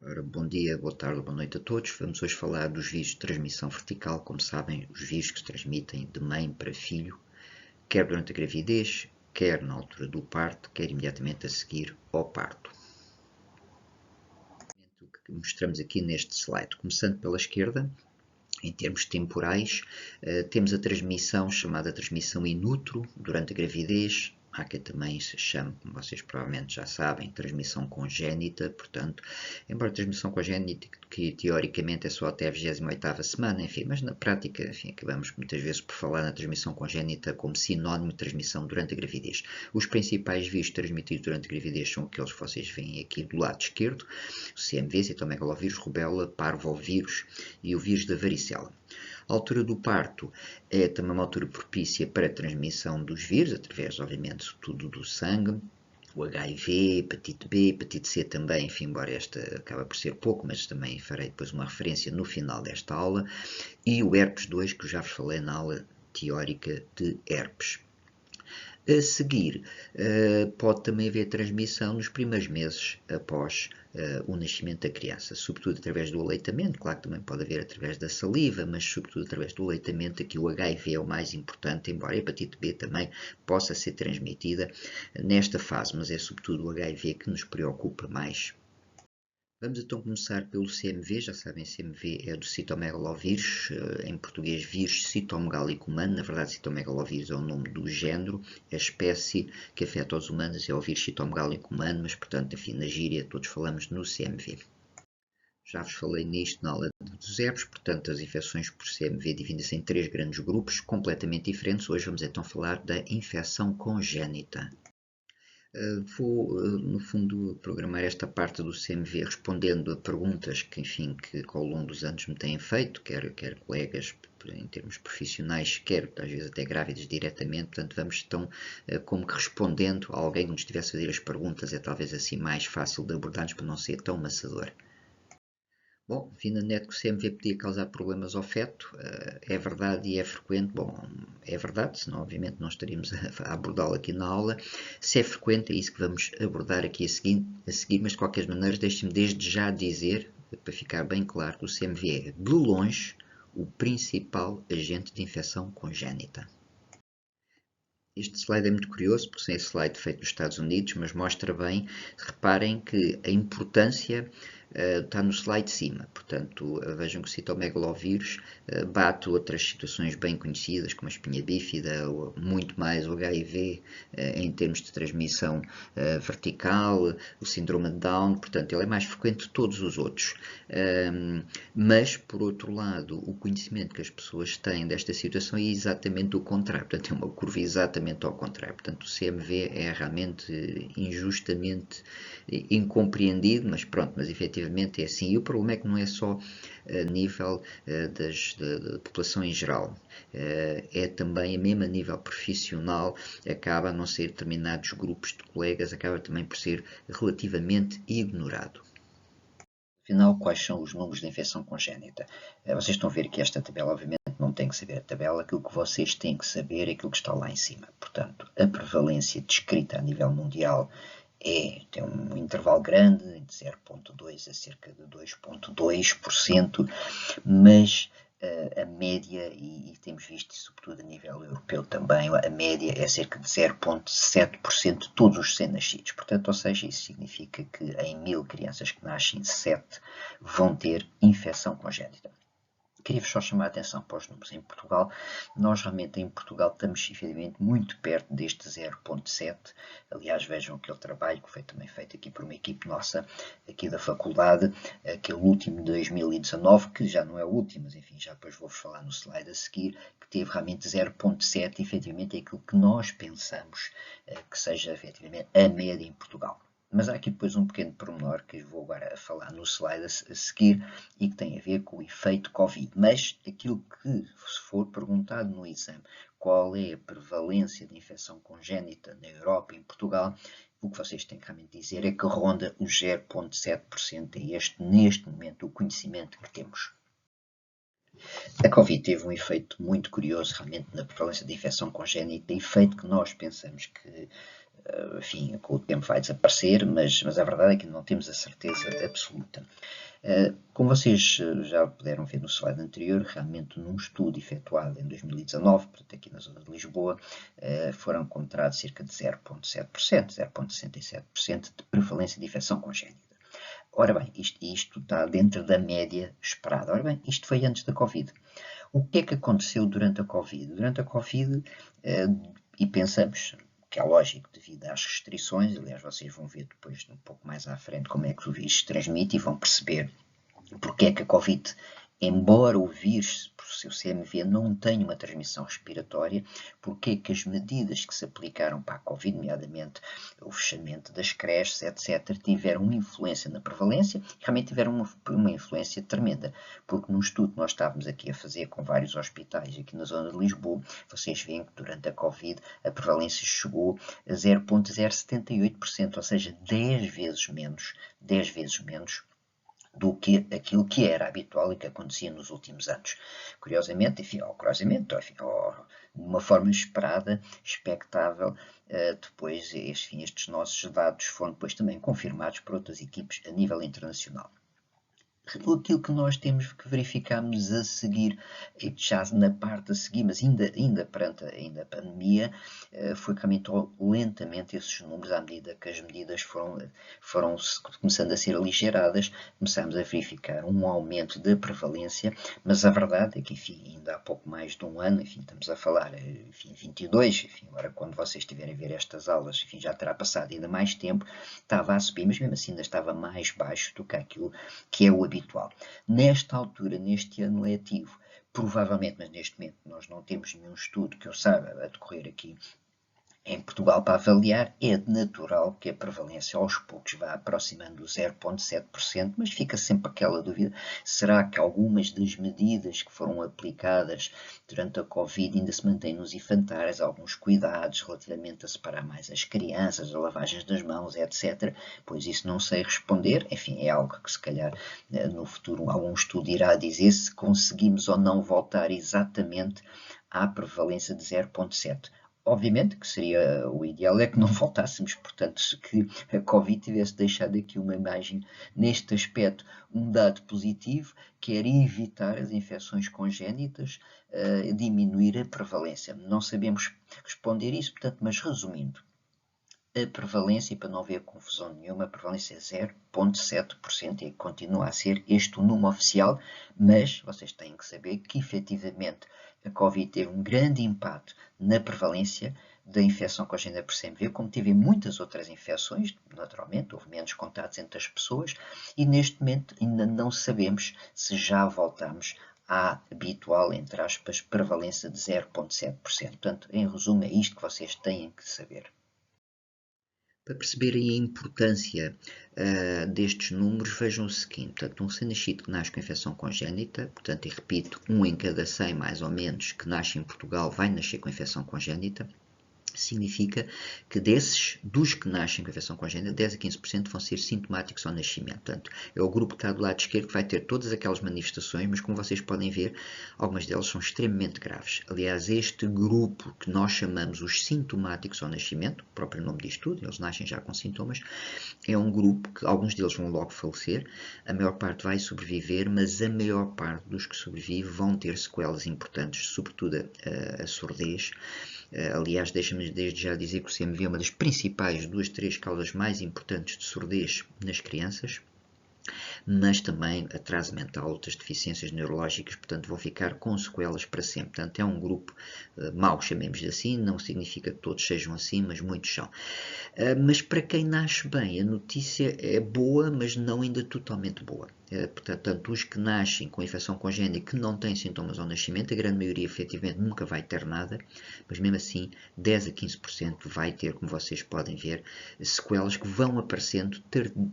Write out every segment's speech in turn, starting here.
Ora, bom dia, boa tarde, boa noite a todos. Vamos hoje falar dos vírus de transmissão vertical. Como sabem, os vírus que se transmitem de mãe para filho, quer durante a gravidez, quer na altura do parto, quer imediatamente a seguir ao parto. O que mostramos aqui neste slide, começando pela esquerda, em termos temporais, temos a transmissão chamada transmissão in utero durante a gravidez. Há quem também se chame, como vocês provavelmente já sabem, transmissão congénita. Portanto, embora a transmissão congénita, que teoricamente é só até a 28ª semana, enfim, mas na prática, enfim, acabamos muitas vezes por falar na transmissão congénita como sinónimo de transmissão durante a gravidez. Os principais vírus transmitidos durante a gravidez são aqueles que vocês veem aqui do lado esquerdo: o CMV, citomegalovírus, rubéola, parvovírus e o vírus da varicela. A altura do parto é também uma altura propícia para a transmissão dos vírus, através, obviamente, tudo do sangue, o HIV, hepatite B, hepatite C também, enfim, embora esta acaba por ser pouco, mas também farei depois uma referência no final desta aula, e o herpes 2, que eu já vos falei na aula teórica de herpes. A seguir, pode também haver transmissão nos primeiros meses após o nascimento da criança, sobretudo através do aleitamento. Claro que também pode haver através da saliva, mas sobretudo através do aleitamento. Aqui o HIV é o mais importante, embora a hepatite B também possa ser transmitida nesta fase, mas é sobretudo o HIV que nos preocupa mais. Vamos então começar pelo CMV. Já sabem, CMV é do citomegalovírus, em português vírus citomegálico humano. Na verdade, citomegalovírus é o nome do género. A espécie que afeta os humanos é o vírus citomegálico humano, mas portanto, enfim, na gíria todos falamos no CMV. Já vos falei nisto na aula dos herpes, portanto as infecções por CMV dividem-se em 3 grandes grupos completamente diferentes. Hoje vamos então falar da infecção congénita. Vou, no fundo, programar esta parte do CMV respondendo a perguntas que, enfim, que ao longo dos anos me têm feito, quer colegas em termos profissionais, quer às vezes até grávidas diretamente. Portanto, vamos então como que respondendo a alguém que nos estivesse a fazer as perguntas, é talvez assim mais fácil de abordarmos para não ser tão maçador. Bom, vi na net que o CMV podia causar problemas ao feto, é verdade e é frequente. Bom, é verdade, senão obviamente não estaríamos a abordá-lo aqui na aula. Se é frequente, é isso que vamos abordar aqui a seguir, mas de qualquer maneira deixe-me desde já dizer, para ficar bem claro, que o CMV é, de longe, o principal agente de infecção congénita. Este slide é muito curioso, porque é slide feito nos Estados Unidos, mas mostra bem, reparem que a importância está no slide de cima. Portanto, vejam que o citomegalovírus bate outras situações bem conhecidas, como a espinha bífida, ou muito mais o HIV em termos de transmissão vertical, o síndrome de Down. Portanto, ele é mais frequente de todos os outros. Mas, por outro lado, o conhecimento que as pessoas têm desta situação é exatamente o contrário. Portanto, é uma curva exatamente ao contrário. Portanto, o CMV é realmente injustamente incompreendido, mas pronto, mas efetivamente é assim. E o problema é que não é só a nível da população em geral, é também, mesmo a nível profissional, acaba a não ser determinados grupos de colegas, acaba também por ser relativamente ignorado. Afinal, quais são os números de infecção congénita? Vocês estão a ver aqui esta tabela, obviamente não têm que saber a tabela, aquilo que vocês têm que saber é aquilo que está lá em cima. Portanto, a prevalência descrita a nível mundial tem um intervalo grande, de 0,2% a cerca de 2,2%, mas a média, e temos visto isso sobretudo a nível europeu também, a média é cerca de 0,7% de todos os recém-nascidos. Portanto, ou seja, isso significa que em 1000 crianças que nascem, 7 vão ter infecção congénita. Queria-vos só chamar a atenção para os números em Portugal. Nós realmente em Portugal estamos efetivamente muito perto deste 0,7. Aliás, vejam aquele trabalho que foi também feito aqui por uma equipe nossa aqui da faculdade, aquele último de 2019, que já não é o último, mas enfim, já depois vou-vos falar no slide a seguir, que teve realmente 0,7, efetivamente é aquilo que nós pensamos que seja efetivamente a média em Portugal. Mas há aqui depois um pequeno pormenor que eu vou agora falar no slide a seguir e que tem a ver com o efeito Covid. Mas aquilo que, se for perguntado no exame, qual é a prevalência de infecção congénita na Europa e em Portugal, o que vocês têm que realmente dizer é que ronda os 0,7%. É este, neste momento, o conhecimento que temos. A Covid teve um efeito muito curioso realmente na prevalência de infecção congénita, efeito que nós pensamos que enfim, com o tempo vai desaparecer, mas a verdade é que não temos a certeza absoluta. Como vocês já puderam ver no slide anterior, realmente num estudo efetuado em 2019, portanto aqui na zona de Lisboa, foram encontrados cerca de 0,7%, 0,67% de prevalência de infecção congénita. Ora bem, isto está dentro da média esperada. Ora bem, isto foi antes da Covid. O que é que aconteceu durante a Covid? Durante a Covid, e pensamos que é lógico, devido às restrições, aliás, vocês vão ver depois, um pouco mais à frente, como é que o vírus se transmite e vão perceber porque é que a Covid, embora o vírus, por seu CMV, não tenha uma transmissão respiratória, porque é que as medidas que se aplicaram para a Covid, nomeadamente o fechamento das creches, etc., tiveram uma influência na prevalência, realmente tiveram uma influência tremenda, porque num estudo que nós estávamos aqui a fazer com vários hospitais aqui na zona de Lisboa, vocês veem que durante a Covid a prevalência chegou a 0,078%, ou seja, 10 vezes menos do que aquilo que era habitual e que acontecia nos últimos anos. Curiosamente, enfim, de uma forma esperada, expectável, depois estes nossos dados foram depois também confirmados por outras equipes a nível internacional. Aquilo que nós temos que verificarmos a seguir, já na parte a seguir, mas ainda perante a pandemia, foi que aumentou lentamente esses números à medida que as medidas foram começando a ser aligeradas, começamos a verificar um aumento da prevalência, mas a verdade é que, enfim, ainda há pouco mais de um ano, enfim, estamos a falar, enfim, 22, enfim, agora quando vocês estiverem a ver estas aulas, enfim, já terá passado ainda mais tempo, estava a subir, mas mesmo assim ainda estava mais baixo do que aquilo que é o habitual. Nesta altura, neste ano letivo, provavelmente, mas neste momento nós não temos nenhum estudo que eu saiba a decorrer aqui em Portugal para avaliar, é natural que a prevalência aos poucos vá aproximando do 0,7%, mas fica sempre aquela dúvida, será que algumas das medidas que foram aplicadas durante a Covid ainda se mantêm nos infantários, alguns cuidados relativamente a separar mais as crianças, a lavagens das mãos, etc. Pois isso não sei responder, enfim, é algo que se calhar no futuro algum estudo irá dizer se conseguimos ou não voltar exatamente à prevalência de 0,7%. Obviamente que seria o ideal é que não voltássemos, portanto, que a Covid tivesse deixado aqui uma imagem neste aspecto, um dado positivo, que era evitar as infecções congénitas, diminuir a prevalência. Não sabemos responder isso, portanto, mas resumindo, a prevalência, e para não haver confusão nenhuma, a prevalência é 0,7% e continua a ser este o número oficial, mas vocês têm que saber que efetivamente a Covid teve um grande impacto na prevalência da infecção congênita por CMV, como teve em muitas outras infecções, naturalmente, houve menos contatos entre as pessoas, e neste momento ainda não sabemos se já voltamos à habitual, entre aspas, prevalência de 0,7%. Portanto, em resumo, é isto que vocês têm que saber. Para perceberem a importância destes números, vejam o seguinte, portanto, um recém-nascido que nasce com infecção congénita, portanto, e repito, 1 em cada 100 mais ou menos que nasce em Portugal vai nascer com infecção congénita, significa que dos que nascem com infecção congénita, 10 a 15% vão ser sintomáticos ao nascimento. Portanto, é o grupo que está do lado esquerdo que vai ter todas aquelas manifestações, mas como vocês podem ver, algumas delas são extremamente graves. Aliás, este grupo que nós chamamos os sintomáticos ao nascimento, o próprio nome diz tudo, eles nascem já com sintomas, é um grupo que alguns deles vão logo falecer, a maior parte vai sobreviver, mas a maior parte dos que sobrevivem vão ter sequelas importantes, sobretudo a surdez. Aliás, deixa-me desde já dizer que o CMV é uma das principais 2-3 causas mais importantes de surdez nas crianças, mas também atraso mental, outras deficiências neurológicas, portanto vão ficar com sequelas para sempre. Portanto é um grupo mau, chamemos-lhe assim, não significa que todos sejam assim, mas muitos são. Mas para quem nasce bem, a notícia é boa, mas não ainda totalmente boa. Portanto, os que nascem com infecção congénita e que não têm sintomas ao nascimento, a grande maioria efetivamente nunca vai ter nada, mas mesmo assim 10 a 15% vai ter, como vocês podem ver, sequelas que vão aparecendo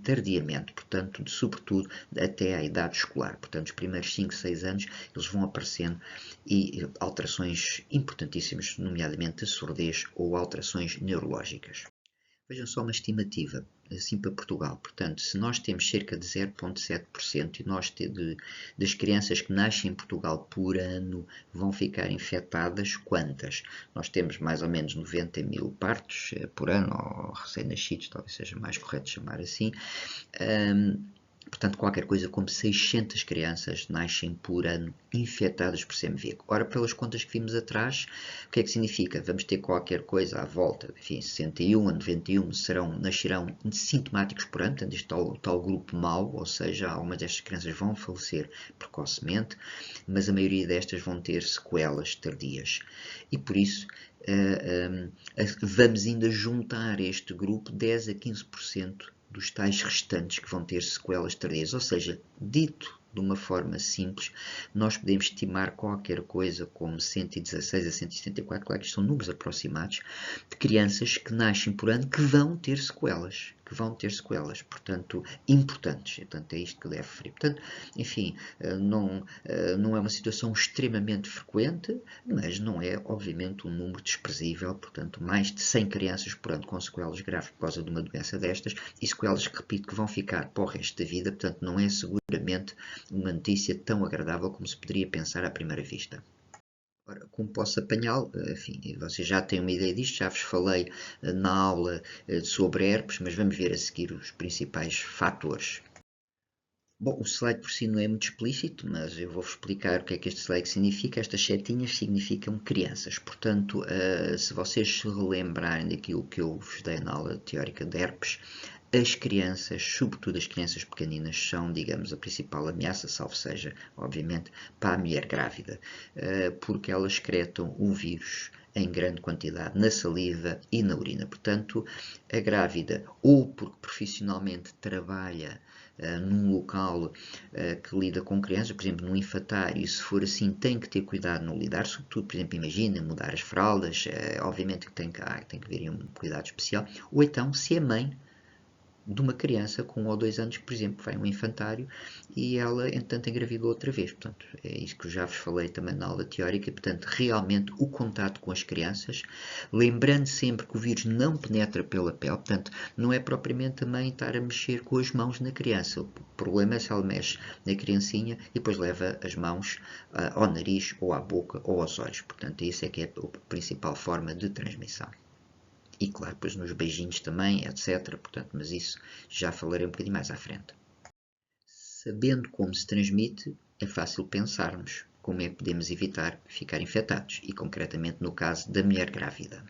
tardiamente, portanto, sobretudo até à idade escolar. Portanto, os primeiros 5, 6 anos eles vão aparecendo e alterações importantíssimas, nomeadamente a surdez ou alterações neurológicas. Vejam só uma estimativa. assim para Portugal. Portanto, se nós temos cerca de 0,7% e nós das crianças que nascem em Portugal por ano vão ficar infectadas, quantas? Nós temos mais ou menos 90 mil partos por ano, ou recém-nascidos, talvez seja mais correto chamar assim. Portanto, qualquer coisa como 600 crianças nascem por ano infectadas por CMV. Ora, pelas contas que vimos atrás, o que é que significa? Vamos ter qualquer coisa à volta, enfim, 61 a 91 nascerão sintomáticos por ano, portanto, este tal grupo mau, ou seja, algumas destas crianças vão falecer precocemente, mas a maioria destas vão ter sequelas tardias. E por isso, vamos ainda juntar este grupo 10 a 15% dos tais restantes que vão ter sequelas tardias. Ou seja, dito de uma forma simples, nós podemos estimar qualquer coisa como 116 a 174, claro que isto são números aproximados, de crianças que nascem por ano que vão ter sequelas. Portanto, importantes. Portanto, é isto que deve referir. Portanto, enfim, não é uma situação extremamente frequente, mas não é, obviamente, um número desprezível. Portanto, mais de 100 crianças por ano com sequelas graves por causa de uma doença destas, e sequelas que, repito, que vão ficar para o resto da vida. Portanto, não é seguramente uma notícia tão agradável como se poderia pensar à primeira vista. Ora, como posso apanhá-lo? Enfim, vocês já têm uma ideia disto, já vos falei na aula sobre herpes, mas vamos ver a seguir os principais fatores. Bom, o slide por si não é muito explícito, mas eu vou-vos explicar o que é que este slide significa. Estas setinhas significam crianças. Portanto, se vocês se relembrarem daquilo que eu vos dei na aula teórica de herpes, as crianças, sobretudo as crianças pequeninas, são, digamos, a principal ameaça, salvo seja, obviamente, para a mulher grávida, porque elas excretam o vírus em grande quantidade na saliva e na urina. Portanto, a grávida, ou porque profissionalmente trabalha num local que lida com crianças, por exemplo, num infantário, se for assim, tem que ter cuidado no lidar, sobretudo, por exemplo, imagina, mudar as fraldas, obviamente que tem que haver um cuidado especial, ou então, se é mãe de uma criança com 1 ou 2 anos, por exemplo, vai a um infantário e ela, entretanto, engravidou outra vez. Portanto, é isso que eu já vos falei também na aula teórica. Portanto, realmente o contato com as crianças, lembrando sempre que o vírus não penetra pela pele, portanto, não é propriamente também estar a mexer com as mãos na criança. O problema é se ela mexe na criancinha e depois leva as mãos ao nariz, ou à boca, ou aos olhos. Portanto, isso é que é a principal forma de transmissão. E claro, depois nos beijinhos também, etc. Portanto, mas isso já falarei um bocadinho mais à frente. Sabendo como se transmite, é fácil pensarmos como é que podemos evitar ficar infectados, e concretamente no caso da mulher grávida.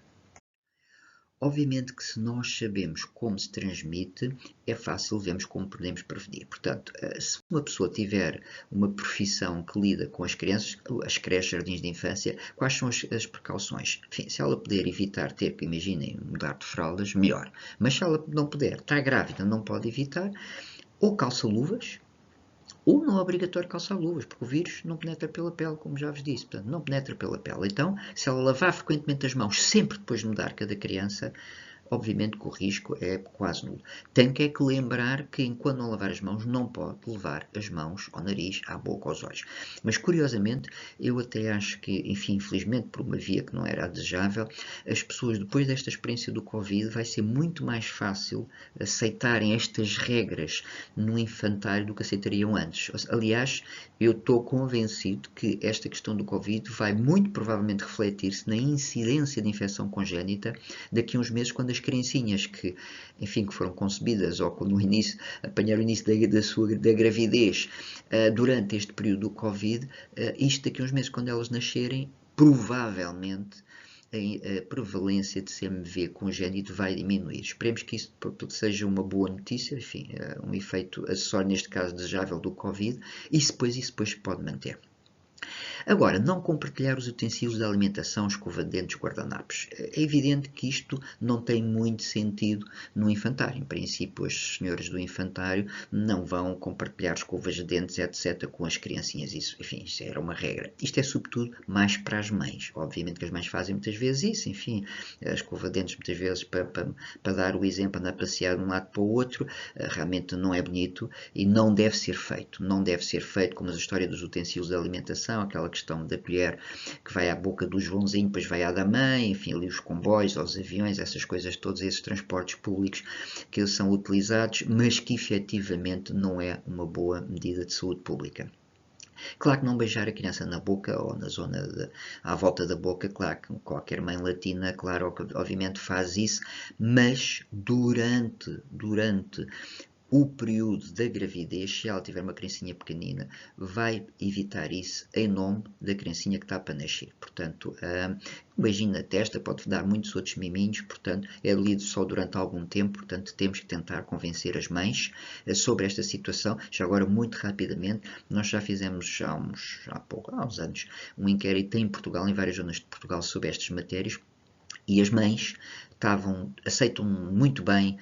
Obviamente que se nós sabemos como se transmite, é fácil vermos como podemos prevenir. Portanto, se uma pessoa tiver uma profissão que lida com as crianças, as creches, jardins de infância, quais são as precauções? Enfim, se ela puder evitar ter que, imaginem, mudar de fraldas, melhor. Mas se ela não puder, está grávida, não pode evitar, ou calça luvas, ou não é obrigatório calçar luvas, porque o vírus não penetra pela pele, como já vos disse. Portanto, não penetra pela pele. Então, se ela lavar frequentemente as mãos, sempre depois de mudar cada criança, obviamente que o risco é quase nulo. Tem que lembrar que enquanto não lavar as mãos, não pode levar as mãos ao nariz, à boca, aos olhos. Mas, curiosamente, eu até acho que, enfim, infelizmente, por uma via que não era desejável, as pessoas, depois desta experiência do Covid, vai ser muito mais fácil aceitarem estas regras no infantário do que aceitariam antes. Aliás, eu estou convencido que esta questão do Covid vai muito provavelmente refletir-se na incidência de infecção congénita daqui a uns meses, quando as criancinhas que, enfim, que foram concebidas ou no início, apanharam o início da gravidez durante este período do Covid, isto daqui a uns meses, quando elas nascerem, provavelmente a prevalência de CMV congénito vai diminuir. Esperemos que isso seja uma boa notícia, enfim, um efeito acessório, neste caso desejável, do Covid, e depois isso pode manter. Agora, não compartilhar os utensílios de alimentação, escova de dentes, guardanapos. É evidente que isto não tem muito sentido no infantário. Em princípio, as senhoras do infantário não vão compartilhar escovas de dentes, etc., com as criancinhas. Isso, enfim, isso era uma regra. Isto é, sobretudo, mais para as mães. Obviamente que as mães fazem muitas vezes isso, enfim, a escova de dentes, muitas vezes, para dar o exemplo, andar a passear de um lado para o outro, realmente não é bonito e não deve ser feito. Não deve ser feito como a história dos utensílios de alimentação, aquela questão da colher que vai à boca do Joãozinho, depois vai à da mãe, enfim, ali os comboios, os aviões, essas coisas, todos esses transportes públicos que são utilizados, mas que efetivamente não é uma boa medida de saúde pública. Claro que não beijar a criança na boca ou na zona à volta da boca, claro que qualquer mãe latina, claro, obviamente faz isso, mas durante o período da gravidez, se ela tiver uma criancinha pequenina, vai evitar isso em nome da criancinha que está para nascer. Portanto, um beijinho na testa pode dar muitos outros miminhos, portanto, é lido só durante algum tempo, portanto, temos que tentar convencer as mães sobre esta situação. Já agora, muito rapidamente, nós já fizemos há uns anos um inquérito em Portugal, em várias zonas de Portugal, sobre estas matérias, e as mães aceitam muito bem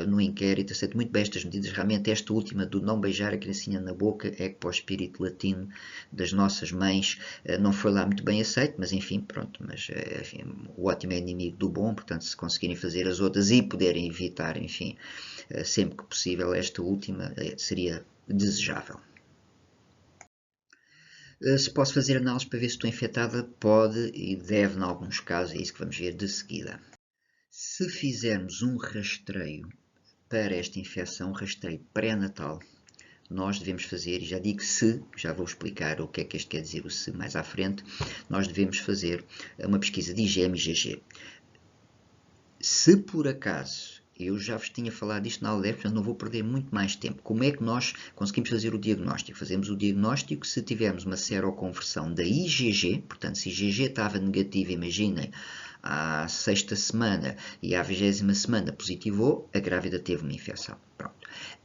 no inquérito, aceitam muito bem estas medidas. Realmente esta última do não beijar a criancinha na boca é que para o espírito latino das nossas mães não foi lá muito bem aceito, mas enfim, pronto, mas enfim, o ótimo é inimigo do bom, portanto se conseguirem fazer as outras e puderem evitar, enfim, sempre que possível, esta última seria desejável. Se posso fazer análise para ver se estou infectada, pode e deve, em alguns casos, é isso que vamos ver de seguida. Se fizermos um rastreio para esta infecção, um rastreio pré-natal, nós devemos fazer, e já digo se, já vou explicar o que é que este quer dizer, o se mais à frente, nós devemos fazer uma pesquisa de IgM e IgG. Se por acaso, eu já vos tinha falado disto na aula, portanto não vou perder muito mais tempo. Como é que nós conseguimos fazer o diagnóstico? Fazemos o diagnóstico se tivermos uma seroconversão da IgG, portanto se IgG estava negativa, imaginem, à 6ª semana e à 20ª semana positivou, a grávida teve uma infecção. Pronto.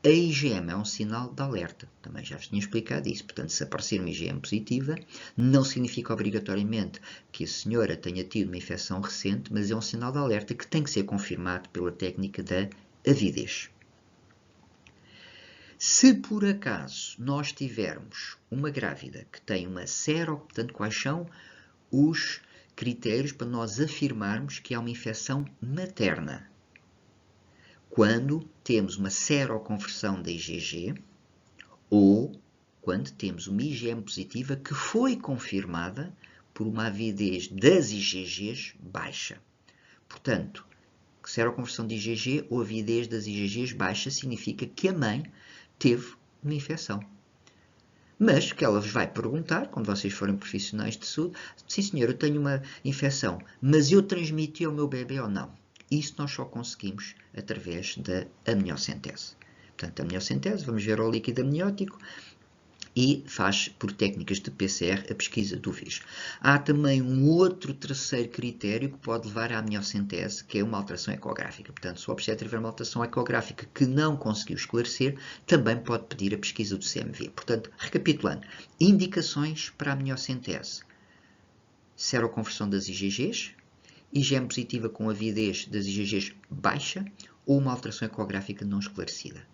A IgM é um sinal de alerta, também já vos tinha explicado isso. Portanto, se aparecer uma IgM positiva, não significa obrigatoriamente que a senhora tenha tido uma infecção recente, mas é um sinal de alerta que tem que ser confirmado pela técnica da avidez. Se por acaso nós tivermos uma grávida que tem uma portanto, quais são os critérios para nós afirmarmos que há uma infecção materna? Quando temos uma seroconversão da IgG ou quando temos uma IgM positiva que foi confirmada por uma avidez das IgGs baixa. Portanto, seroconversão de IgG ou avidez das IgGs baixa significa que a mãe teve uma infecção. Mas que ela vos vai perguntar, quando vocês forem profissionais de saúde, sim senhor, eu tenho uma infecção, mas eu transmiti ao meu bebê ou não? Isso nós só conseguimos através da amniocentese. Portanto, a amniocentese, vamos ver o líquido amniótico e faz por técnicas de PCR a pesquisa do vírus. Há também um outro terceiro critério que pode levar à amniocentese, que é uma alteração ecográfica. Portanto, se o obstetra tiver uma alteração ecográfica que não conseguiu esclarecer, também pode pedir a pesquisa do CMV. Portanto, recapitulando, indicações para a amniocentese: seroconversão das IgGs, IgM positiva com avidez das IgGs baixa ou uma alteração ecográfica não esclarecida.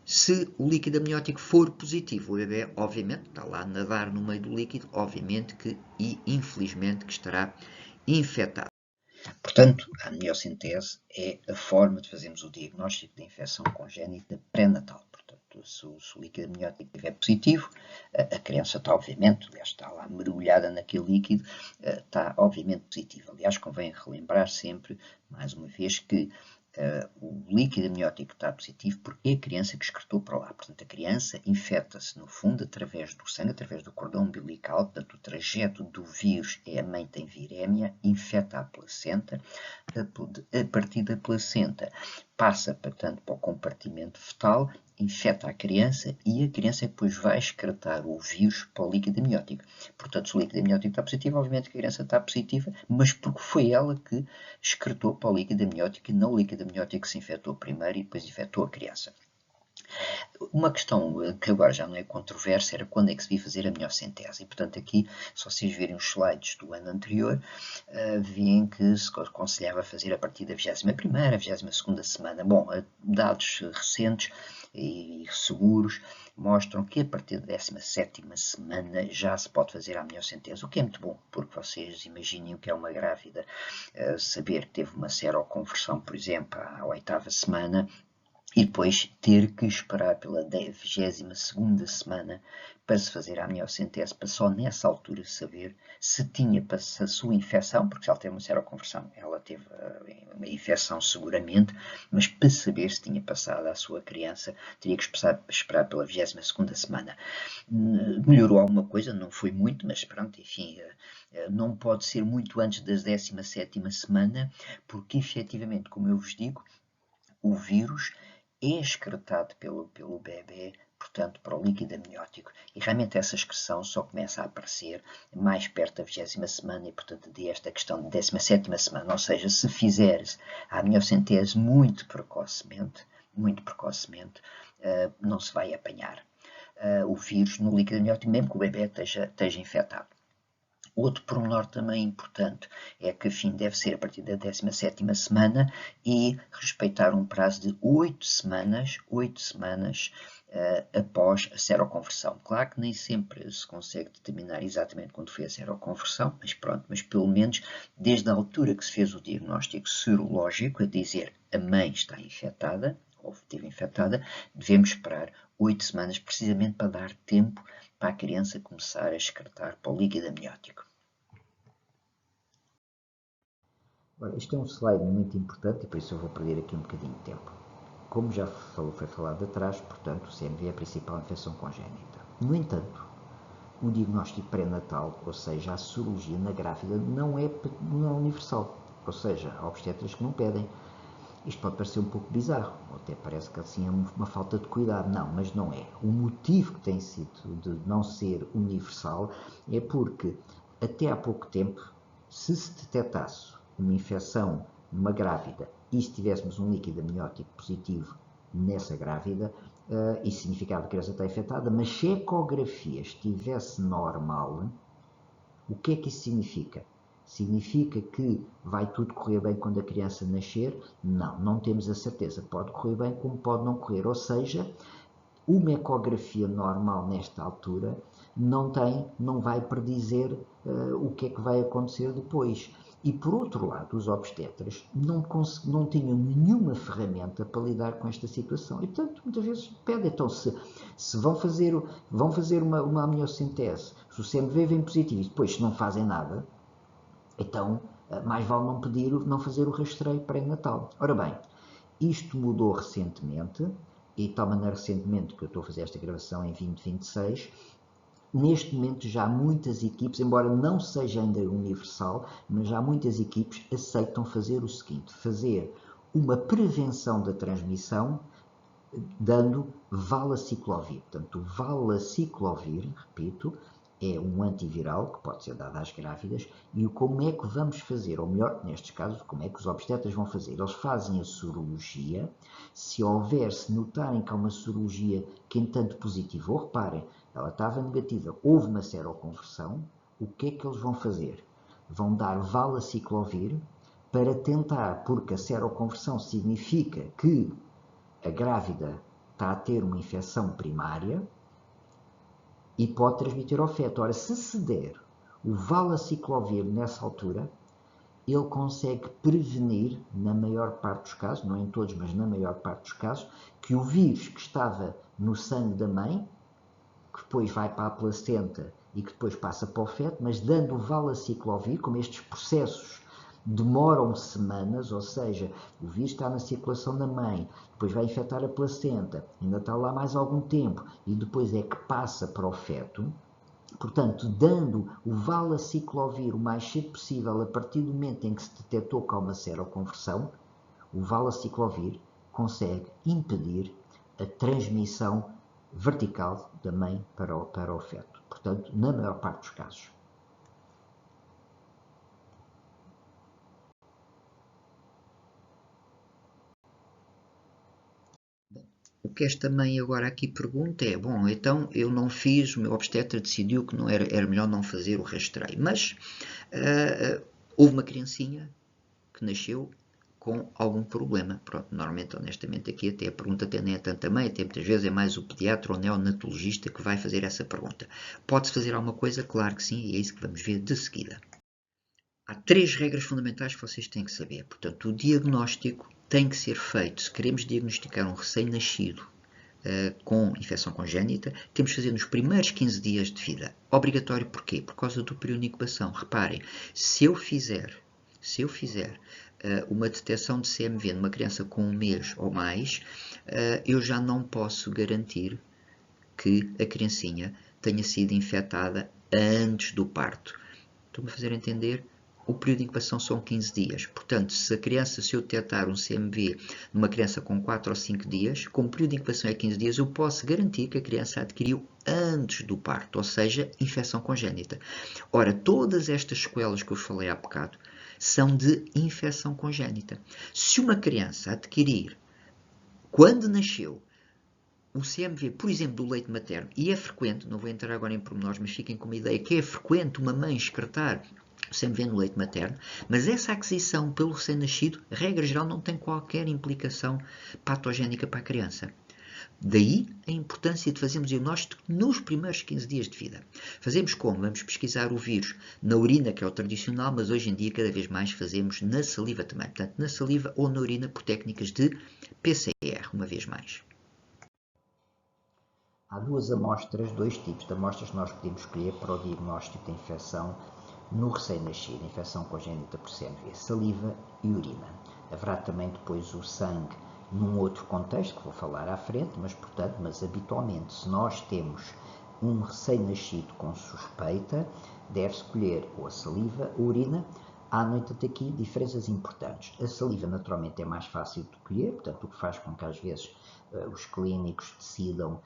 Se o líquido amniótico for positivo, o bebê, obviamente, está lá a nadar no meio do líquido, obviamente que, e infelizmente, que estará infectado. Portanto, a amniocentese é a forma de fazermos o diagnóstico de infecção congénita pré-natal. Portanto, se o líquido amniótico estiver positivo, a criança está, obviamente, aliás, está lá mergulhada naquele líquido, está, obviamente, positiva. Aliás, convém relembrar sempre, mais uma vez, que o líquido amniótico está positivo porque é a criança que excretou para lá. Portanto, a criança infecta-se, no fundo, através do sangue, através do cordão umbilical. Portanto, o trajeto do vírus é a mãe tem virémia, infecta a placenta. A partir da placenta, passa, portanto, para o compartimento fetal, infecta a criança e a criança depois vai excretar o vírus para o líquido amniótico. Portanto, se o líquido amniótico está positivo, obviamente a criança está positiva, mas porque foi ela que excretou para o líquido amniótico e não o líquido amniótico que se infectou primeiro e depois infectou a criança. Uma questão que agora já não é controversa era quando é que se devia fazer a amniocentese. E, portanto, aqui, se vocês virem os slides do ano anterior, veem que se aconselhava fazer a partir da 21ª, 22ª semana. Bom, dados recentes e seguros mostram que a partir da 17ª semana já se pode fazer a amniocentese, o que é muito bom, porque vocês imaginem o que é uma grávida saber que teve uma seroconversão, por exemplo, à 8ª semana, e depois ter que esperar pela 22ª semana para se fazer a amniocentese, para só nessa altura saber se tinha a sua infecção, porque se ela teve uma seroconversão, ela teve uma infecção seguramente, mas para saber se tinha passado à sua criança, teria que esperar pela 22ª semana. Melhorou alguma coisa, não foi muito, mas pronto, enfim, não pode ser muito antes da 17ª semana, porque efetivamente, como eu vos digo, o vírus é excretado pelo bebê, portanto, para o líquido amniótico. E realmente essa excreção só começa a aparecer mais perto da 20ª semana e, portanto, desta questão de 17ª semana. Ou seja, se fizeres a amniocentese muito precocemente, não se vai apanhar o vírus no líquido amniótico, mesmo que o bebê esteja infectado. Outro pormenor também importante é que, fim, deve ser a partir da 17ª semana e respeitar um prazo de 8 semanas após a seroconversão. Claro que nem sempre se consegue determinar exatamente quando foi a seroconversão, mas pronto, mas pelo menos desde a altura que se fez o diagnóstico serológico, a dizer a mãe está infectada, ou esteve infectada, devemos esperar 8 semanas precisamente para dar tempo para a criança começar a excretar para o líquido amniótico. Ora, isto é um slide muito importante e por isso eu vou perder aqui um bocadinho de tempo. Como já foi falado atrás, portanto, o CMV é a principal infecção congénita. No entanto, o diagnóstico pré-natal, ou seja, a sorologia na grávida, não é universal. Ou seja, há obstetras que não pedem. Isto pode parecer um pouco bizarro, ou até parece que assim é uma falta de cuidado. Não, mas não é. O motivo que tem sido de não ser universal é porque, até há pouco tempo, se detectasse uma infecção numa grávida e se tivéssemos um líquido amniótico positivo nessa grávida, isso significava que a criança está infectada, mas se a ecografia estivesse normal, o que é que isso significa? Significa que vai tudo correr bem quando a criança nascer? Não, não temos a certeza. Pode correr bem como pode não correr. Ou seja, uma ecografia normal nesta altura não vai predizer o que é que vai acontecer depois. E por outro lado, os obstetras não tinham nenhuma ferramenta para lidar com esta situação. E portanto, muitas vezes pedem, então se vão fazer uma amniocentese, se o CMV vem positivo e depois se não fazem nada, então mais vale não fazer o rastreio pré-natal. Ora bem, isto mudou recentemente, e de tal maneira recentemente que eu estou a fazer esta gravação em 2026, neste momento já muitas equipes, embora não seja ainda universal, mas já muitas equipes aceitam fazer o seguinte, fazer uma prevenção da transmissão dando valaciclovir. Portanto, o valaciclovir, repito, é um antiviral que pode ser dado às grávidas e como é que vamos fazer, ou melhor, nestes casos, como é que os obstetras vão fazer? Eles fazem a sorologia, se notarem que há uma sorologia que entanto positivou, reparem, ela estava negativa, houve uma seroconversão, o que é que eles vão fazer? Vão dar valaciclovir para tentar, porque a seroconversão significa que a grávida está a ter uma infecção primária e pode transmitir ao feto. Ora, se der o valaciclovir nessa altura, ele consegue prevenir, na maior parte dos casos, não em todos, mas na maior parte dos casos, que o vírus que estava no sangue da mãe, que depois vai para a placenta e que depois passa para o feto, mas dando o valaciclovir, como estes processos demoram semanas, ou seja, o vírus está na circulação da mãe, depois vai infectar a placenta, ainda está lá mais algum tempo e depois é que passa para o feto. Portanto, dando o valaciclovir o mais cedo possível, a partir do momento em que se detectou que há uma seroconversão, o valaciclovir consegue impedir a transmissão vertical da mãe para o feto. Portanto, na maior parte dos casos. O que esta mãe agora aqui pergunta é, bom, então eu não fiz, o meu obstetra decidiu que não era melhor não fazer o rastreio, mas houve uma criancinha que nasceu com algum problema. Pronto, normalmente, honestamente, aqui até a pergunta até nem é tanto a mãe, até muitas vezes é mais o pediatra ou o neonatologista que vai fazer essa pergunta. Pode-se fazer alguma coisa? Claro que sim, e é isso que vamos ver de seguida. Há 3 regras fundamentais que vocês têm que saber. Portanto, o diagnóstico tem que ser feito, se queremos diagnosticar um recém-nascido com infecção congénita, temos de fazer nos primeiros 15 dias de vida. Obrigatório porquê? Por causa do período de incubação. Reparem, se eu fizer uma detecção de CMV numa criança com 1 mês ou mais, eu já não posso garantir que a criancinha tenha sido infectada antes do parto. Estou-me a fazer entender? O período de incubação são 15 dias. Portanto, se eu detectar um CMV numa criança com 4 ou 5 dias, como o período de incubação é 15 dias, eu posso garantir que a criança adquiriu antes do parto, ou seja, infecção congénita. Ora, todas estas sequelas que eu vos falei há bocado são de infecção congénita. Se uma criança adquirir, quando nasceu, o CMV, por exemplo, do leite materno, e é frequente, não vou entrar agora em pormenores, mas fiquem com uma ideia que é frequente uma mãe excretar o CMV no leite materno, mas essa aquisição pelo recém-nascido, regra geral, não tem qualquer implicação patogénica para a criança. Daí a importância de fazermos o diagnóstico nos primeiros 15 dias de vida. Fazemos como? Vamos pesquisar o vírus na urina, que é o tradicional, mas hoje em dia cada vez mais fazemos na saliva também. Portanto, na saliva ou na urina por técnicas de PCR, uma vez mais. Há dois tipos de amostras que nós podemos escolher para o diagnóstico da infecção no recém-nascido, infecção congénita por CMV, saliva e urina. Haverá também depois o sangue num outro contexto, que vou falar à frente, mas habitualmente, se nós temos um recém-nascido com suspeita, deve-se escolher ou a saliva ou a urina. Há, no entanto, aqui diferenças importantes. A saliva, naturalmente, é mais fácil de colher, portanto, o que faz com que, às vezes, os clínicos decidam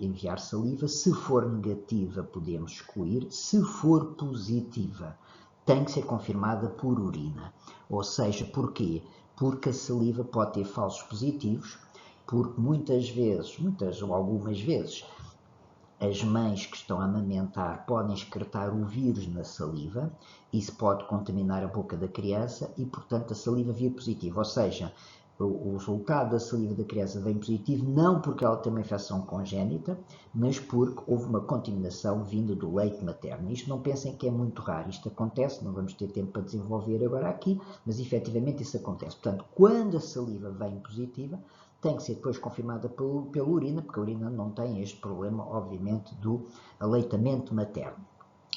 enviar saliva. Se for negativa, podemos excluir. Se for positiva, tem que ser confirmada por urina. Ou seja, porquê? Porque a saliva pode ter falsos positivos, porque muitas ou algumas vezes, as mães que estão a amamentar podem excretar o vírus na saliva, isso pode contaminar a boca da criança e, portanto, a saliva vir positiva. Ou seja, o resultado da saliva da criança vem positivo não porque ela tem uma infecção congénita, mas porque houve uma contaminação vinda do leite materno. Isto não pensem que é muito raro, isto acontece, não vamos ter tempo para desenvolver agora aqui, mas efetivamente isso acontece. Portanto, quando a saliva vem positiva, tem que ser depois confirmada pela urina, porque a urina não tem este problema, obviamente, do aleitamento materno.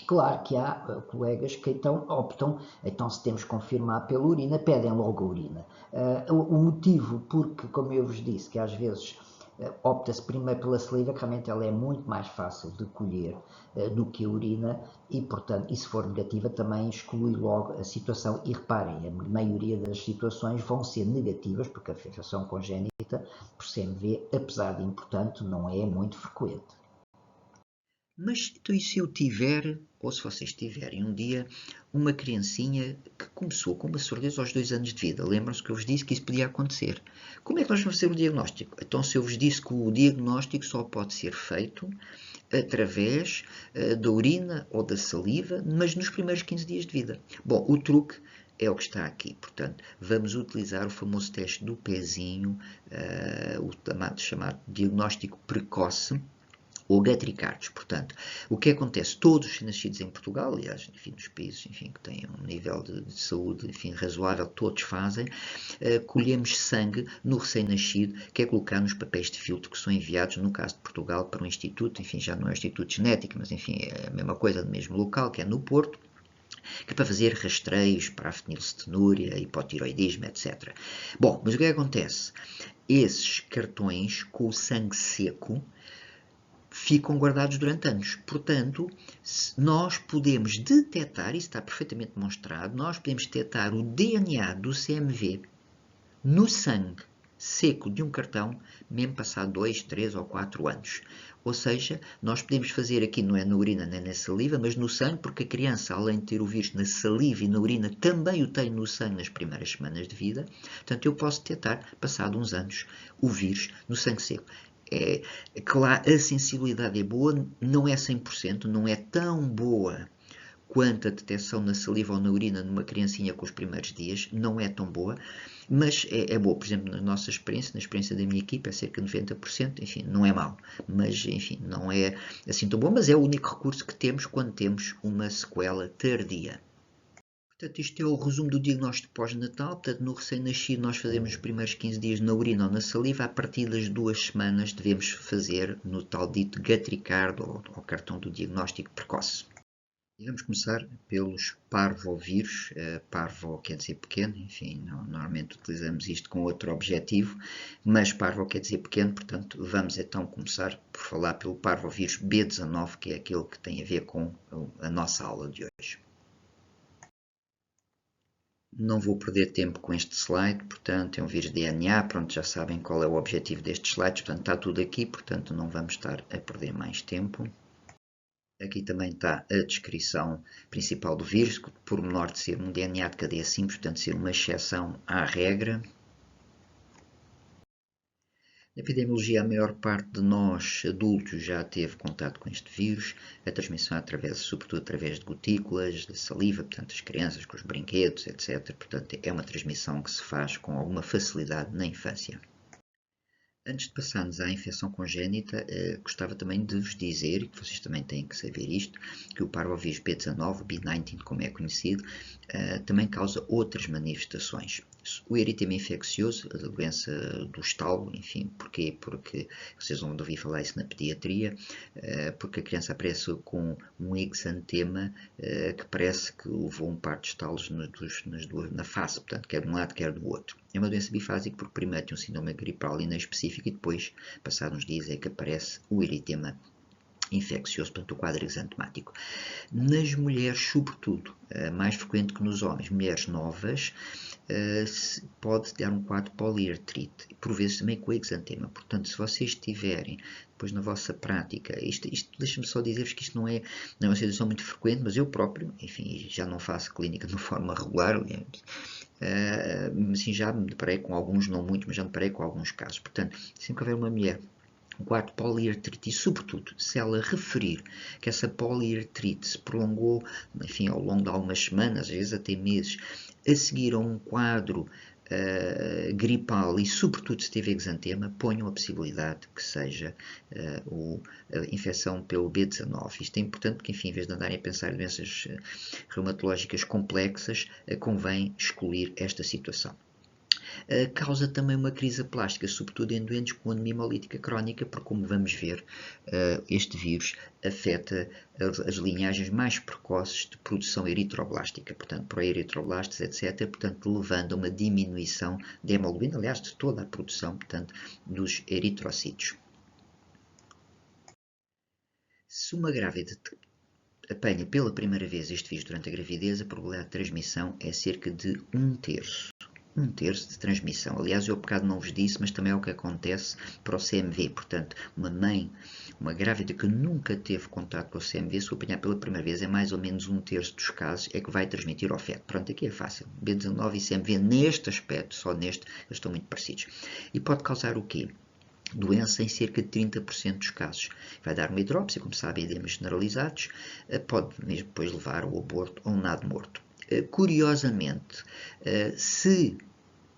Claro que há colegas que então optam, então se temos que confirmar pela urina, pedem logo a urina. O motivo, porque, como eu vos disse, que às vezes opta-se primeiro pela saliva, que realmente ela é muito mais fácil de colher do que a urina e, portanto, e se for negativa também exclui logo a situação. E reparem, a maioria das situações vão ser negativas, porque a infecção congénita por CMV, apesar de importante, não é muito frequente. Mas então, e se eu tiver, ou se vocês tiverem um dia, uma criancinha que começou com uma surdez aos 2 anos de vida? Lembram-se que eu vos disse que isso podia acontecer. Como é que nós vamos fazer o diagnóstico? Então, se eu vos disse que o diagnóstico só pode ser feito através da urina ou da saliva, mas nos primeiros 15 dias de vida. Bom, o truque é o que está aqui. Portanto, vamos utilizar o famoso teste do pezinho, o chamado diagnóstico precoce, ou Gatricardios. Portanto, o que acontece? Todos os nascidos em Portugal, aliás, enfim, nos países enfim, que têm um nível de saúde enfim, razoável, todos fazem, colhemos sangue no recém-nascido, que é colocado nos papéis de filtro que são enviados, no caso de Portugal, para um instituto, enfim, já não é um instituto genético, mas enfim, é a mesma coisa, do mesmo local, que é no Porto, que é para fazer rastreios para a fenilcetonúria, hipotiroidismo, etc. Bom, mas o que acontece? Esses cartões com o sangue seco ficam guardados durante anos. Portanto, nós podemos detectar, isso está perfeitamente demonstrado, nós podemos detectar o DNA do CMV no sangue seco de um cartão, mesmo passado 2, 3 ou 4 anos. Ou seja, nós podemos fazer aqui, não é na urina nem na saliva, mas no sangue, porque a criança, além de ter o vírus na saliva e na urina, também o tem no sangue nas primeiras semanas de vida. Portanto, eu posso detectar, passado uns anos, o vírus no sangue seco. Claro, a sensibilidade é boa, não é 100%, não é tão boa quanto a detecção na saliva ou na urina numa criancinha com os primeiros dias, não é tão boa, mas é boa. Por exemplo, na nossa experiência, na experiência da minha equipa, é cerca de 90%, enfim, não é mau, mas enfim, não é assim tão bom, mas é o único recurso que temos quando temos uma sequela tardia. Portanto, isto é o resumo do diagnóstico pós-natal. Portanto, no recém-nascido nós fazemos os primeiros 15 dias na urina ou na saliva. A partir das 2 semanas devemos fazer no tal dito Gatricard ou cartão do diagnóstico precoce. E vamos começar pelos parvovírus. Parvo quer dizer pequeno, enfim, normalmente utilizamos isto com outro objetivo, mas parvo quer dizer pequeno, portanto vamos então começar por falar pelo parvovírus B19, que é aquele que tem a ver com a nossa aula de hoje. Não vou perder tempo com este slide, portanto é um vírus de DNA, pronto, já sabem qual é o objetivo destes slides, portanto está tudo aqui, portanto não vamos estar a perder mais tempo. Aqui também está a descrição principal do vírus, por menor de ser um DNA de cadeia simples, portanto ser uma exceção à regra. Na epidemiologia, a maior parte de nós, adultos, já teve contato com este vírus. A transmissão é sobretudo através de gotículas, de saliva, portanto, as crianças com os brinquedos, etc. Portanto, é uma transmissão que se faz com alguma facilidade na infância. Antes de passarmos à infecção congénita, gostava também de vos dizer, e que vocês também têm que saber isto, que o parvovírus B19, o B19 como é conhecido, também causa outras manifestações. O eritema infeccioso, a doença do estalo, enfim, porquê? Porque vocês vão ouvir falar isso na pediatria, porque a criança aparece com um exantema que parece que levou um par de estalos na face, portanto, quer de um lado, quer do outro. É uma doença bifásica porque primeiro tem um sindrome gripal inespecífico e depois, passados uns dias, é que aparece o eritema infeccioso, portanto o quadro exantemático. Nas mulheres, sobretudo, mais frequente que nos homens, mulheres novas, pode dar um quadro de poliartrite, por vezes também com exantema. Portanto, se vocês tiverem depois na vossa prática, isto deixa-me só dizer-vos que isto não é uma situação muito frequente, mas eu próprio, enfim, já não faço clínica de forma regular, assim, já me deparei com alguns, não muitos, mas já me deparei com alguns casos. Portanto, sempre que houver uma mulher um quadro de poliartrite, e sobretudo se ela referir que essa poliartrite se prolongou, enfim, ao longo de algumas semanas, às vezes até meses, a seguir a um quadro gripal e sobretudo se teve exantema, ponham a possibilidade que seja a infecção pelo B19. Isto é importante porque, enfim, em vez de andarem a pensar em doenças reumatológicas complexas, convém excluir esta situação. Causa também uma crise plástica, sobretudo em doentes com anemia hemolítica crónica, porque, como vamos ver, este vírus afeta as linhagens mais precoces de produção eritroblástica, portanto, proeritroblastos, etc., portanto, levando a uma diminuição da hemoglobina, aliás, de toda a produção, portanto, dos eritrocitos. Se uma grávida apanha pela primeira vez este vírus durante a gravidez, a probabilidade de transmissão é cerca de 1/3. 1/3 de transmissão. Aliás, eu há bocado não vos disse, mas também é o que acontece para o CMV. Portanto, uma mãe, uma grávida que nunca teve contato com o CMV, se o apanhar pela primeira vez, é mais ou menos 1/3 dos casos é que vai transmitir ao feto. Pronto, aqui é fácil. B19 e CMV, neste aspecto, só neste, eles estão muito parecidos. E pode causar o quê? Doença em cerca de 30% dos casos. Vai dar uma hidrópsia, como sabem, edemas generalizados, pode mesmo depois levar ao aborto ou um nado morto. Curiosamente, se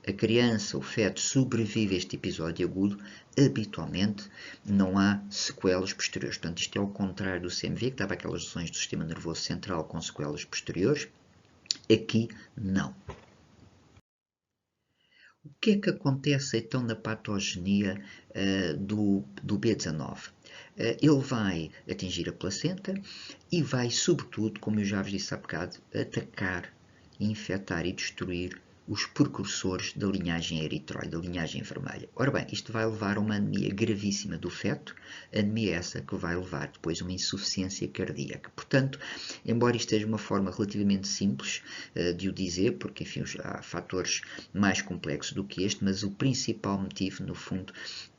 a criança, o feto, sobrevive a este episódio agudo, habitualmente não há sequelas posteriores. Portanto, isto é ao contrário do CMV, que dava aquelas lesões do sistema nervoso central com sequelas posteriores. Aqui, não. O que é que acontece então na patogenia do B19? Ele vai atingir a placenta e vai, sobretudo, como eu já vos disse há bocado, atacar, infectar e destruir os precursores da linhagem eritroide, da linhagem vermelha. Ora bem, isto vai levar a uma anemia gravíssima do feto, anemia essa que vai levar depois a uma insuficiência cardíaca. Portanto, embora isto seja uma forma relativamente simples de o dizer, porque enfim, há fatores mais complexos do que este, mas o principal motivo, no fundo,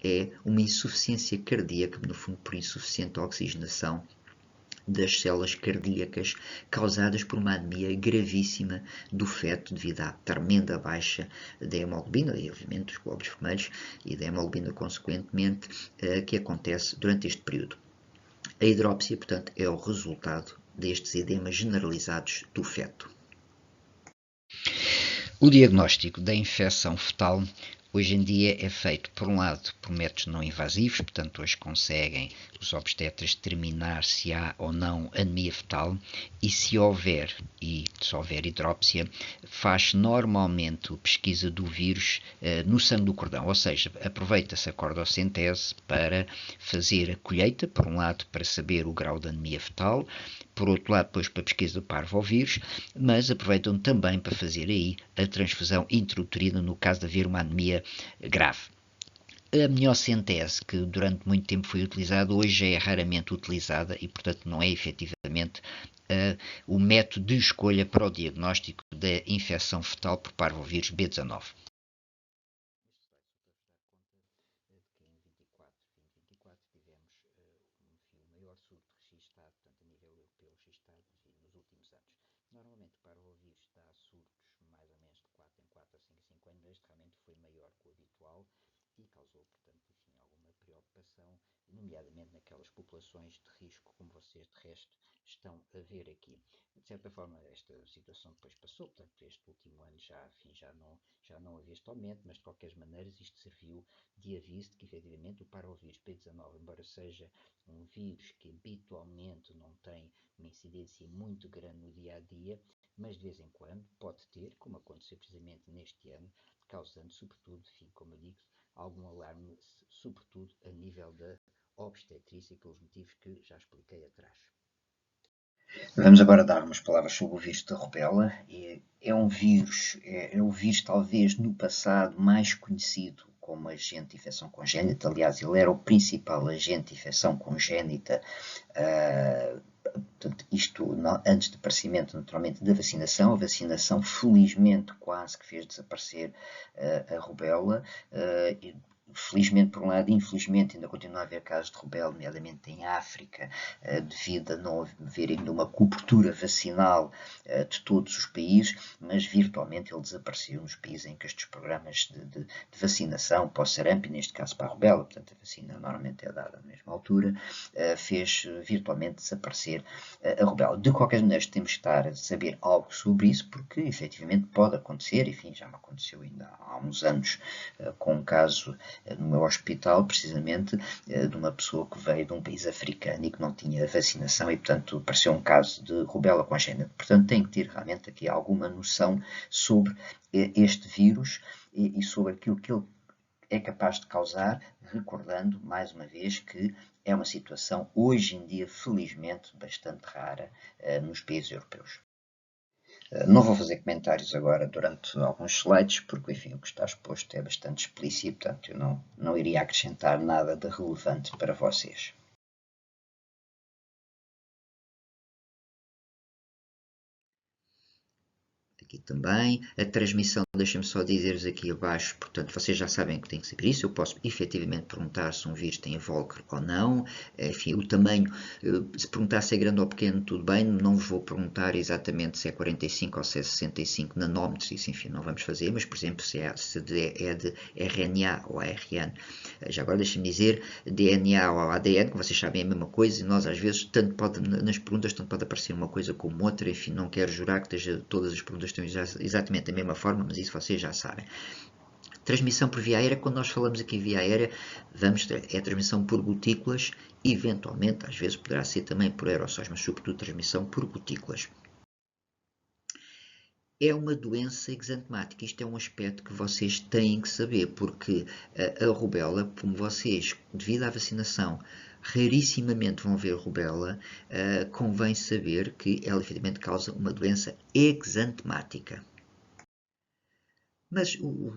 é uma insuficiência cardíaca, no fundo, por insuficiente oxigenação das células cardíacas causadas por uma anemia gravíssima do feto devido à tremenda baixa da hemoglobina e, obviamente, dos glóbulos vermelhos e da hemoglobina, consequentemente, que acontece durante este período. A hidrópsia, portanto, é o resultado destes edemas generalizados do feto. O diagnóstico da infecção fetal Hoje em dia é feito, por um lado, por métodos não invasivos, portanto, hoje conseguem os obstetras determinar se há ou não anemia fetal, e se houver hidrópsia, faz normalmente a pesquisa do vírus no sangue do cordão, ou seja, aproveita-se a cordocentese para fazer a colheita, por um lado, para saber o grau de anemia fetal, por outro lado, depois para a pesquisa do parvovírus, mas aproveitam também para fazer aí a transfusão intrauterina no caso de haver uma anemia grave. A amniocentese, que durante muito tempo foi utilizada, hoje é raramente utilizada e, portanto, não é efetivamente o método de escolha para o diagnóstico da infecção fetal por parvovírus B19. Normalmente o parvovírus dá surtos mais ou menos de 4 em 4 a 5 anos. Este realmente foi maior que o habitual e causou, portanto, enfim, alguma preocupação, nomeadamente naquelas populações de risco, como vocês de resto estão a ver aqui. De certa forma, esta situação depois passou, portanto, este último ano já não havia este aumento, mas de qualquer maneira isto serviu de aviso de que, efetivamente, o parvovírus P19, embora seja um vírus que habitualmente não tem uma incidência muito grande no dia a dia, mas de vez em quando pode ter, como aconteceu precisamente neste ano, causando sobretudo, enfim, como eu digo, algum alarme, sobretudo a nível da obstetrícia, pelos motivos que já expliquei atrás. Vamos agora dar umas palavras sobre o vírus da rubéola. É um vírus, é o vírus talvez no passado mais conhecido como agente de infecção congénita. Aliás, ele era o principal agente de infecção congénita, portanto, isto antes do aparecimento naturalmente da vacinação. A vacinação felizmente quase que fez desaparecer a rubéola. Felizmente por um lado, infelizmente ainda continua a haver casos de rubéola, nomeadamente em África, devido a não haver ainda uma cobertura vacinal de todos os países, mas virtualmente ele desapareceu nos países em que estes programas de vacinação para o sarampo, neste caso para a rubéola, portanto a vacina normalmente é dada na mesma altura, fez virtualmente desaparecer a rubéola. De qualquer maneira, temos que estar a saber algo sobre isso, porque efetivamente pode acontecer, enfim, já me aconteceu ainda há uns anos com um caso no meu hospital, precisamente, de uma pessoa que veio de um país africano e que não tinha vacinação e, portanto, apareceu um caso de rubéola congénita. Portanto, tem que ter realmente aqui alguma noção sobre este vírus e sobre aquilo que ele é capaz de causar, recordando, mais uma vez, que é uma situação, hoje em dia, felizmente, bastante rara nos países europeus. Não vou fazer comentários agora durante alguns slides, porque, enfim, o que está exposto é bastante explícito, portanto, eu não iria acrescentar nada de relevante para vocês. Aqui também, a transmissão, deixem-me só dizer-vos aqui abaixo, portanto, vocês já sabem que tem que saber isso, eu posso efetivamente perguntar se um vírus tem invólucro ou não, enfim, o tamanho, se perguntar se é grande ou pequeno, tudo bem, não vos vou perguntar exatamente se é 45 ou se é 65 nanómetros, isso, enfim, não vamos fazer, mas, por exemplo, se é de RNA ou ARN. Já agora deixem-me dizer, DNA ou ADN, como vocês sabem, é a mesma coisa, e nós às vezes, tanto pode, nas perguntas, tanto pode aparecer uma coisa como outra, enfim, não quero jurar que todas as perguntas estão exatamente da mesma forma, mas isso vocês já sabem. Transmissão por via aérea, quando nós falamos aqui via aérea, é transmissão por gotículas, eventualmente, às vezes poderá ser também por aerossóis, mas sobretudo transmissão por gotículas. É uma doença exantemática. Isto é um aspecto que vocês têm que saber, porque a rubéola, como vocês, devido à vacinação, rarissimamente vão ver rubéola, convém saber que ela efetivamente causa uma doença exantemática. Mas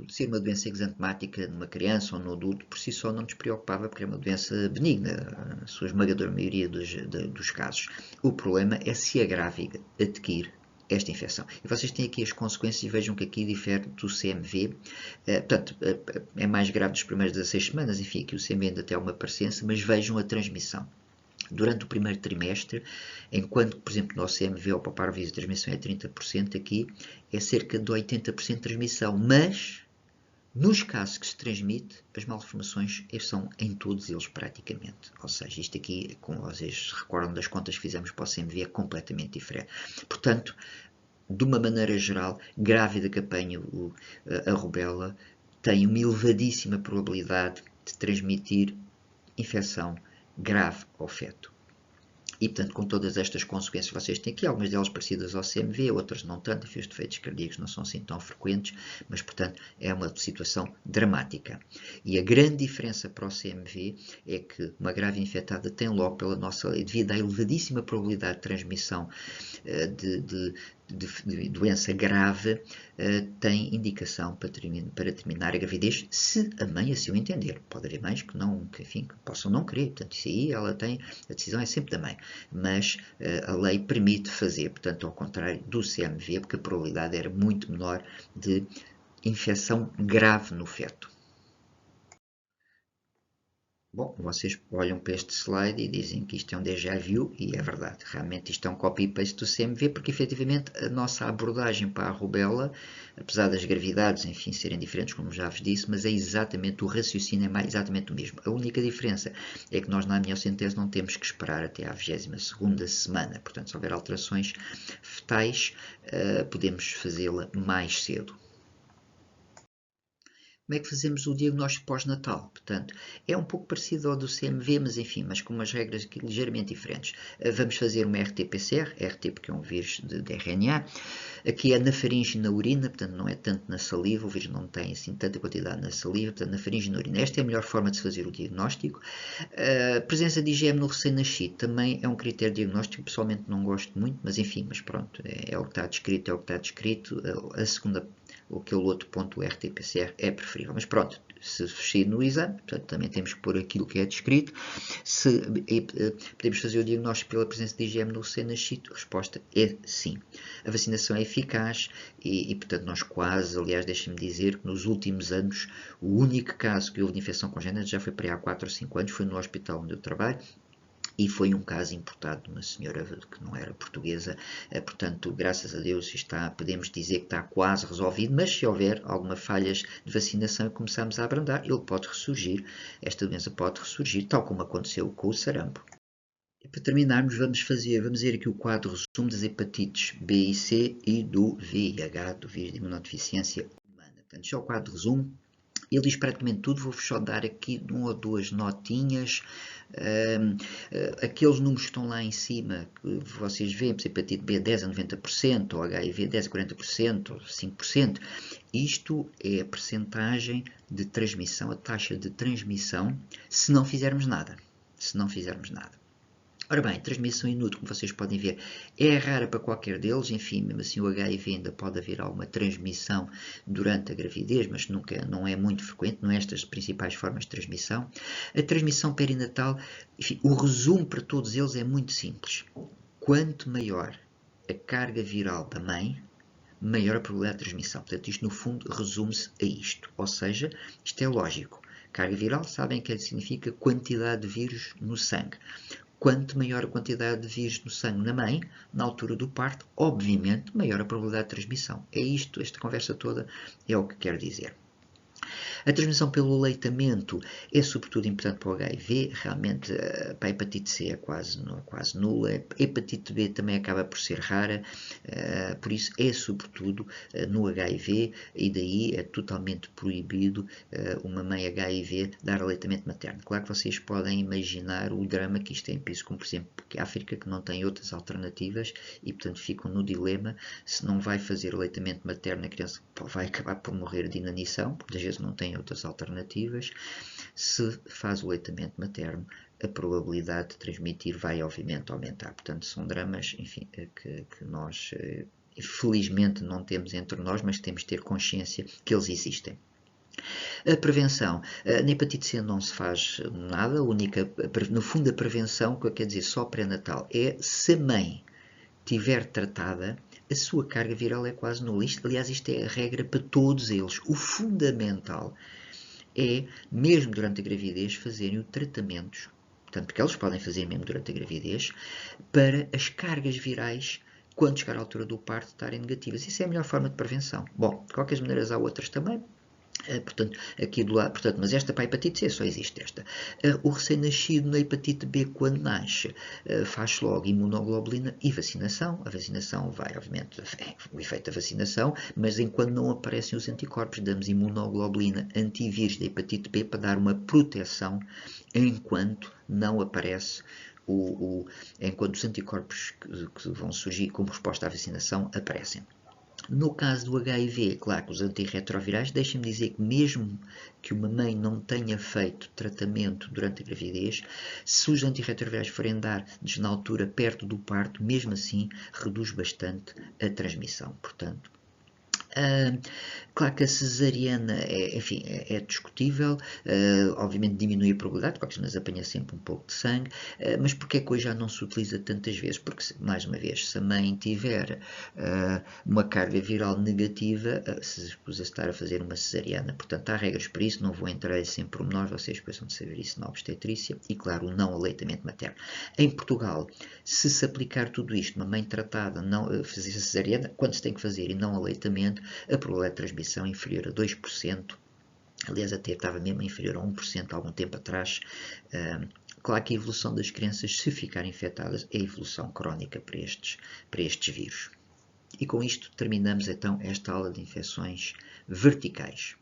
ser uma doença exantemática numa criança ou no adulto, por si só não nos preocupava, porque é uma doença benigna, na sua esmagadora maioria dos casos. O problema é se a grávida adquire esta infecção. E vocês têm aqui as consequências e vejam que aqui difere do CMV. Portanto, é mais grave dos primeiros 16 semanas, enfim, aqui o CMV ainda tem uma parecença, mas vejam a transmissão. Durante o primeiro trimestre, enquanto, por exemplo, no CMV ou para o parvovírus a transmissão é 30%, aqui é cerca de 80% de transmissão, mas nos casos que se transmite, as malformações são em todos eles praticamente. Ou seja, isto aqui, como vocês recordam das contas que fizemos para o CMV, é completamente diferente. Portanto, de uma maneira geral, grávida que apanha a rubéola, tem uma elevadíssima probabilidade de transmitir infecção grave ao feto. E, portanto, com todas estas consequências vocês têm aqui, algumas delas parecidas ao CMV, outras não tanto, os defeitos cardíacos não são assim tão frequentes, mas, portanto, é uma situação dramática. E a grande diferença para o CMV é que uma grávida infectada tem logo, devido à elevadíssima probabilidade de transmissão de doença grave, tem indicação para terminar a gravidez, se a mãe assim o entender. Pode haver mães que enfim, que possam não querer, portanto, isso aí a decisão é sempre da mãe, mas a lei permite fazer, portanto, ao contrário do CMV, porque a probabilidade era muito menor de infecção grave no feto. Bom, vocês olham para este slide e dizem que isto é um déjà vu, e é verdade, realmente isto é um copy-paste do CMV, porque efetivamente a nossa abordagem para a rubéola, apesar das gravidades, enfim, serem diferentes, como já vos disse, mas é exatamente o raciocínio, é exatamente o mesmo. A única diferença é que nós na amniocentese não temos que esperar até à 22ª semana, portanto, se houver alterações fetais, podemos fazê-la mais cedo. Como é que fazemos o diagnóstico pós-natal? Portanto, é um pouco parecido ao do CMV, mas enfim, mas com umas regras ligeiramente diferentes. Vamos fazer uma RT-PCR, RT porque é um vírus de RNA. Aqui é na faringe e na urina, portanto não é tanto na saliva, o vírus não tem assim tanta quantidade na saliva, portanto na faringe e na urina. Esta é a melhor forma de se fazer o diagnóstico. A presença de IgM no recém-nascido também é um critério diagnóstico, pessoalmente não gosto muito, mas enfim, mas pronto, é o que está descrito, é o que está descrito. A segunda, aquele outro ponto, o RT-PCR, é preferível. Mas pronto, se fechir no exame, portanto, também temos que pôr aquilo que é descrito. Se podemos fazer o diagnóstico pela presença de IgM no recém-nascido, a resposta é sim. A vacinação é eficaz e portanto, nós quase, aliás, deixem-me dizer que nos últimos anos, o único caso que houve de infecção congénita já foi para aí há 4 ou 5 anos, foi no hospital onde eu trabalho, e foi um caso importado de uma senhora que não era portuguesa, portanto, graças a Deus podemos dizer que está quase resolvido, mas se houver alguma falhas de vacinação e começarmos a abrandar, ele pode ressurgir, esta doença pode ressurgir, tal como aconteceu com o sarampo. E para terminarmos, vamos ver aqui o quadro resumo das hepatites B e C e do VIH, do vírus de imunodeficiência humana. Portanto, isto é o quadro resumo. Ele diz praticamente tudo, vou só dar aqui 1 ou 2 notinhas. Aqueles números que estão lá em cima, que vocês veem, por exemplo, hepatite B 10 a 90%, ou HIV 10 a 40%, ou 5%, isto é a percentagem de transmissão, a taxa de transmissão, se não fizermos nada. Se não fizermos nada. Ora bem, transmissão inútil, como vocês podem ver, é rara para qualquer deles, enfim, mesmo assim o HIV ainda pode haver alguma transmissão durante a gravidez, mas não é muito frequente, não é estas principais formas de transmissão. A transmissão perinatal, enfim, o resumo para todos eles é muito simples. Quanto maior a carga viral da mãe, maior a probabilidade de transmissão. Portanto, isto no fundo resume-se a isto, ou seja, isto é lógico. Carga viral, sabem que significa quantidade de vírus no sangue. Quanto maior a quantidade de vírus no sangue na mãe, na altura do parto, obviamente, maior a probabilidade de transmissão. É isto, esta conversa toda é o que quero dizer. A transmissão pelo aleitamento é sobretudo importante para o HIV, realmente para a hepatite C é quase nula, a hepatite B também acaba por ser rara, por isso é sobretudo no HIV, e daí é totalmente proibido uma mãe HIV dar aleitamento materno. Claro que vocês podem imaginar o drama que isto tem, como por exemplo a África, que não tem outras alternativas e portanto ficam no dilema, se não vai fazer aleitamento materno, a criança vai acabar por morrer de inanição, porque às vezes não tem outras alternativas. Se faz o aleitamento materno, a probabilidade de transmitir vai obviamente aumentar. Portanto, são dramas, enfim, que nós felizmente não temos entre nós, mas temos de ter consciência que eles existem. A prevenção. Na hepatite C não se faz nada, no fundo a prevenção, que quer dizer só pré-natal, é se a mãe estiver tratada, a sua carga viral é quase nula. Aliás, isto é a regra para todos eles. O fundamental é, mesmo durante a gravidez, fazerem o tratamentos, portanto, porque eles podem fazer mesmo durante a gravidez, para as cargas virais, quando chegar à altura do parto, estarem negativas. Isso é a melhor forma de prevenção. Bom, de qualquer maneira, há outras também. Portanto, aqui do lado, portanto, mas esta para a hepatite C só existe esta. O recém-nascido na hepatite B, quando nasce, faz logo imunoglobulina e vacinação. A vacinação vai, obviamente, o efeito da vacinação, mas enquanto não aparecem os anticorpos, damos imunoglobulina antivírus da hepatite B para dar uma proteção enquanto não aparece enquanto os anticorpos que vão surgir como resposta à vacinação aparecem. No caso do HIV, claro que os antirretrovirais, deixem-me dizer que mesmo que uma mãe não tenha feito tratamento durante a gravidez, se os antirretrovirais forem dados na altura perto do parto, mesmo assim reduz bastante a transmissão. Portanto, claro que a cesariana é discutível, obviamente diminui a probabilidade, porque nas apanha sempre um pouco de sangue, mas porque é que hoje já não se utiliza tantas vezes? Porque, mais uma vez, se a mãe tiver uma carga viral negativa, se escusa estar a fazer uma cesariana. Portanto, há regras para isso, não vou entrar em pormenores, vocês precisam de saber isso na obstetrícia, e claro, o não aleitamento materno. Em Portugal, se aplicar tudo isto, uma mãe tratada, não fazer cesariana, quando se tem que fazer e não aleitamento, a probabilidade de transmissão é inferior a 2%, aliás até estava mesmo inferior a 1% há algum tempo atrás. Claro que a evolução das crianças, se ficarem infectadas, é a evolução crónica para estes vírus. E com isto terminamos então esta aula de infecções verticais.